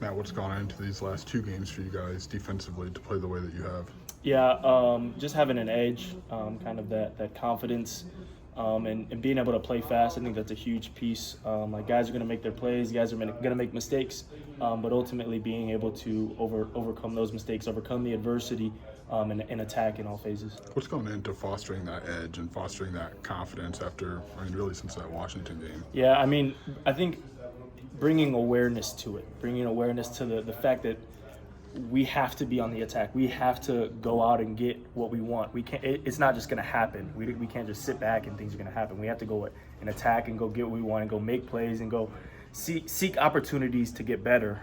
Matt, what's gone into these last two games for you guys defensively to play the way that you have? Yeah, just having an edge, kind of that confidence, and being able to play fast. I think that's a huge piece. Like guys are going to make their plays, guys are going to make mistakes, but ultimately being able to overcome those mistakes, overcome the adversity, and attack in all phases. What's gone into fostering that edge and fostering that confidence after, really since that Washington game? Yeah, I think bringing awareness to it, bringing awareness to the fact that we have to be on the attack. We have to go out and get what we want. We can't. It's not just going to happen. We can't just sit back and things are going to happen. We have to go and attack and go get what we want and go make plays and go seek opportunities to get better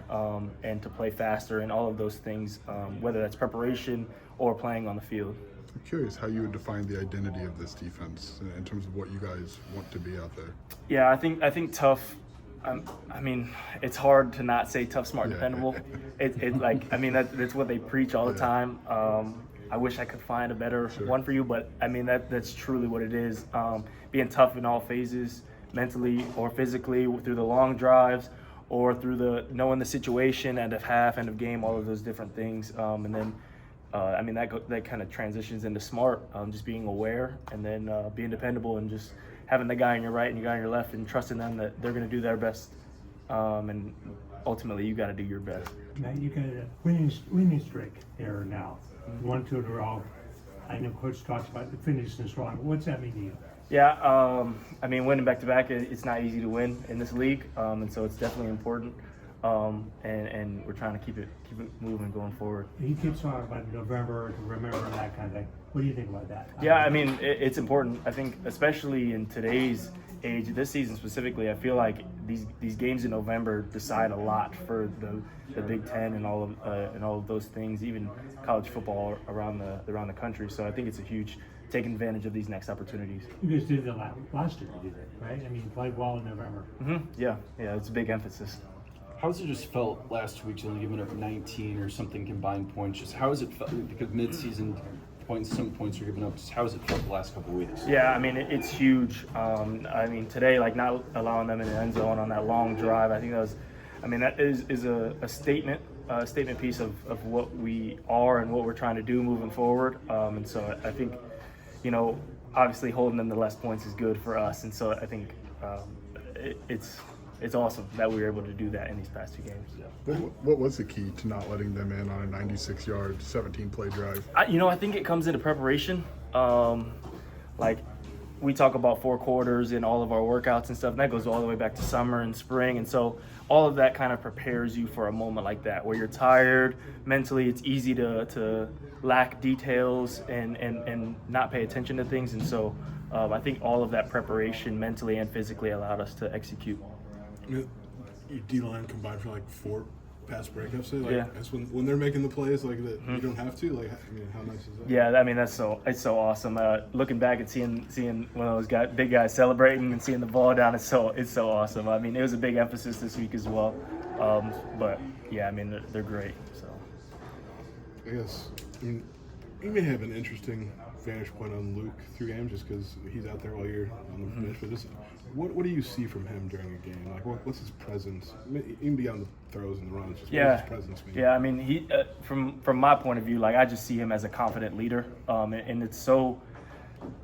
and to play faster and all of those things, whether that's preparation or playing on the field. I'm curious how you would define the identity of this defense in terms of what you guys want to be out there. Yeah, I think tough. It's hard to not say tough, smart, dependable. That's what they preach all the time. I wish I could find a better one for you, but that's truly what it is. Being tough in all phases, mentally or physically, through the long drives, or through the knowing the situation, end of half, end of game, all of those different things, and then. That kind of transitions into smart, just being aware, and then being dependable, and just having the guy on your right and the guy on your left, and trusting them that they're going to do their best, and ultimately you got to do your best. Now you got a winning streak there now, 1-2 in a row. I know Coach talks about the finishing strong. What's that mean to you? Yeah, winning back to back, it's not easy to win in this league, and so it's definitely important. And we're trying to keep it moving going forward. He keeps talking about November to remember and that kind of thing. What do you think about that? Yeah, it's important. I think especially in today's age, this season specifically, I feel like these games in November decide a lot for the Big Ten and all of those things, even college football around the country. So I think it's a huge taking advantage of these next opportunities. You guys did that last year, you did it, right? Played well in November. Yeah, it's a big emphasis. How's it just felt last week, only giving up 19 or something combined points? Just how has it felt? Because mid-season some points are given up. Just how has it felt the last couple of weeks? Yeah, it's huge. Today, like not allowing them in the end zone on that long drive, I think that is a statement piece of what we are and what we're trying to do moving forward. And so I think, obviously holding them to less points is good for us. And so I think it's awesome that we were able to do that in these past two games. What was the key to not letting them in on a 96-yard, 17-play drive? I think it comes into preparation. Like we talk about 4 quarters in all of our workouts and stuff, and that goes all the way back to summer and spring. And so all of that kind of prepares you for a moment like that where you're tired mentally. It's easy to lack details and not pay attention to things. And so I think all of that preparation mentally and physically allowed us to execute. Your D-line combined for like 4 pass breakups. Yeah. That's when they're making the plays like that. You don't have to. How nice is that? Yeah, it's so awesome. Looking back and seeing one of those big guys celebrating and seeing the ball down, it's so awesome. It was a big emphasis this week as well. But yeah, they're great. So I guess you may have an interesting vantage point on Luke through games just because he's out there while you're on the bench. But just what do you see from him during a game? Like what's his presence? Even beyond the throws and the runs, just what does his presence mean? Yeah, he from my point of view, like I just see him as a confident leader, and it's so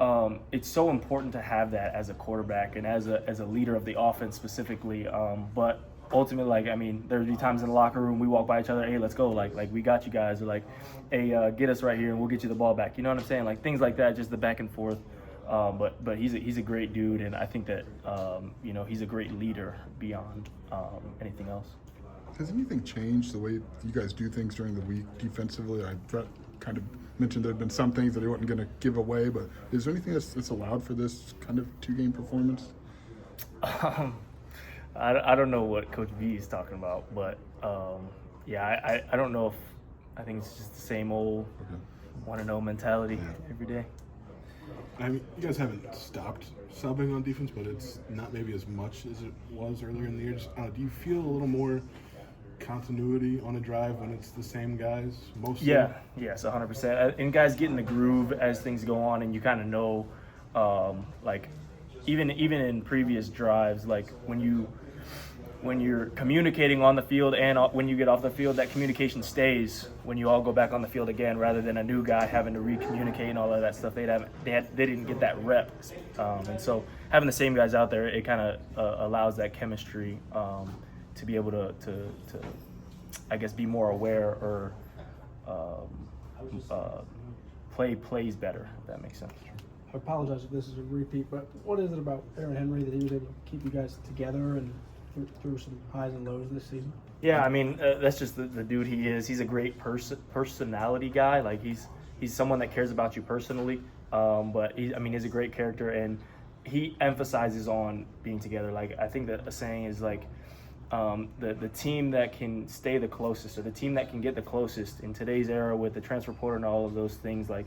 important to have that as a quarterback and as a leader of the offense specifically. But ultimately, there'd be times in the locker room we walk by each other, hey, let's go, like we got you guys, or like, hey, get us right here and we'll get you the ball back. You know what I'm saying? Like things like that, just the back and forth. But he's a great dude, and I think that he's a great leader beyond anything else. Has anything changed the way you guys do things during the week defensively? Brett kind of mentioned there had been some things that he wasn't going to give away, but is there anything that's allowed for this kind of 2-game performance? I don't know what Coach V is talking about, but I don't know if I think it's just the same old want-to-know mentality every day. You guys haven't stopped subbing on defense, but it's not maybe as much as it was earlier in the year. Do you feel a little more continuity on a drive when it's the same guys mostly? Yeah, yes, 100%. And guys get in the groove as things go on, and you kind of know, even in previous drives, like when when you're communicating on the field and when you get off the field, that communication stays when you all go back on the field again, rather than a new guy having to re-communicate and all of that stuff. They didn't get that rep, and so having the same guys out there, it kind of allows that chemistry to be able to I guess be more aware or play plays better, if that makes sense. I apologize if this is a repeat, but what is it about Aaron Henry that he was able to keep you guys together and through some highs and lows this season? Yeah, I mean, that's just the dude he is. He's a great personality guy. Like he's someone that cares about you personally. But he's a great character, and he emphasizes on being together. Like I think that a saying is like the team that can stay the closest, or the team that can get the closest in today's era with the transfer portal and all of those things, like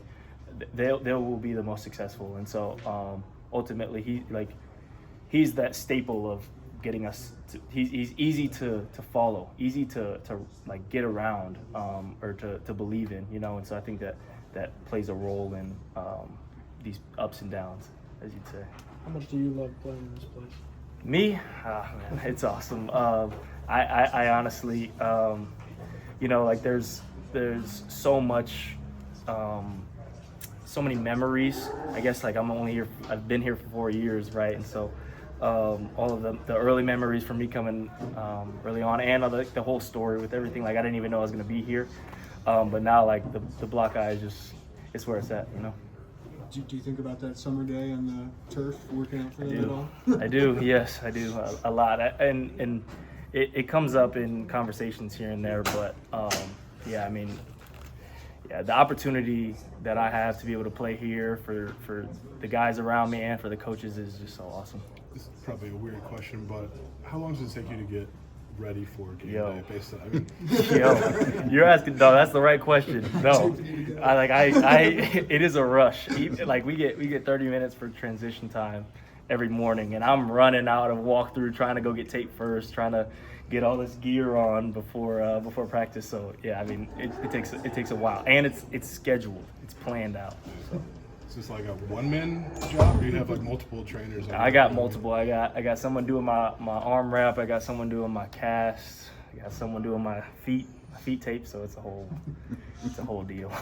they will be the most successful. And so ultimately he's that staple of getting us to, he's easy to follow, easy to like get around, or to believe in, and so I think that plays a role in these ups and downs, as you'd say. How much do you love playing in this place? Me? Man, it's awesome. I honestly, like there's so much, so many memories. I guess like I've been here for 4 years, right? And so all of the early memories from me coming early on, and the whole story with everything, like I didn't even know I was gonna be here. But now like the block eye it's where it's at, Do you think about that summer day on the turf, working out for them at all? I do, yes, I do a lot, and it comes up in conversations here and there. But the opportunity that I have to be able to play here for the guys around me and for the coaches is just so awesome. This is probably a weird question, but how long does it take you to get ready for game Yo. day? Based on, Yo, you're asking. No, that's the right question. No, it is a rush. Like we get 30 minutes for transition time every morning, and I'm running out of walkthrough trying to go get tape first, trying to get all this gear on before practice. So yeah, I mean it takes a while, and it's scheduled, it's planned out. So. Is this like a one-man job, or do you have like multiple trainers? I got multiple. I got someone doing my arm wrap. I got someone doing my cast. I got someone doing my feet tape. So it's a whole deal.